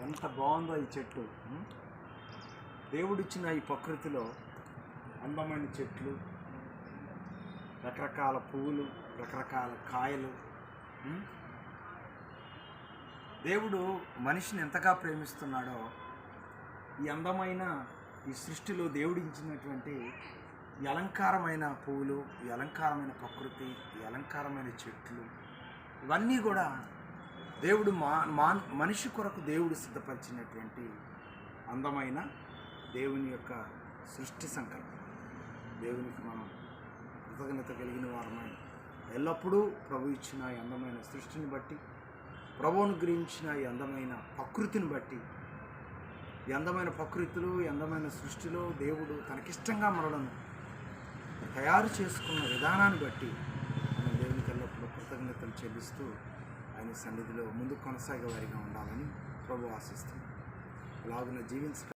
ఎంత బాగుందో ఈ చెట్టు. దేవుడిచ్చిన ఈ ప్రకృతిలో అందమైన చెట్లు, రకరకాల పువ్వులు, రకరకాల కాయలు. దేవుడు మనిషిని ఎంతగా ప్రేమిస్తున్నాడో ఈ అందమైన ఈ సృష్టిలో దేవుడిచ్చినటువంటి ఈ అలంకారమైన పువ్వులు, ఈ అలంకారమైన ప్రకృతి, ఈ అలంకారమైన చెట్లు, ఇవన్నీ కూడా దేవుడు మనిషి కొరకు దేవుడు సిద్ధపరిచినటువంటి అందమైన దేవుని యొక్క సృష్టి సంకల్పం. దేవునికి మనం కృతజ్ఞత కలిగిన వారమై ఎల్లప్పుడూ ప్రభు ఇచ్చిన ఈ అందమైన సృష్టిని బట్టి, ప్రభు అనుగ్రహించిన ఈ అందమైన ప్రకృతిని బట్టి, ఈ అందమైన ప్రకృతిలో, ఈ అందమైన సృష్టిలో దేవుడు తనకిష్టంగా మనలను తయారు చేసుకున్న విధానాన్ని బట్టి మనం దేవునికి ఎల్లప్పుడూ కృతజ్ఞతలు చెల్లిస్తూ ఆయన సన్నిధిలో ముందుకు కొనసాగే వారిగా ఉండాలని ప్రభు ఆశిస్తున్నాం. అలాగున జీవించ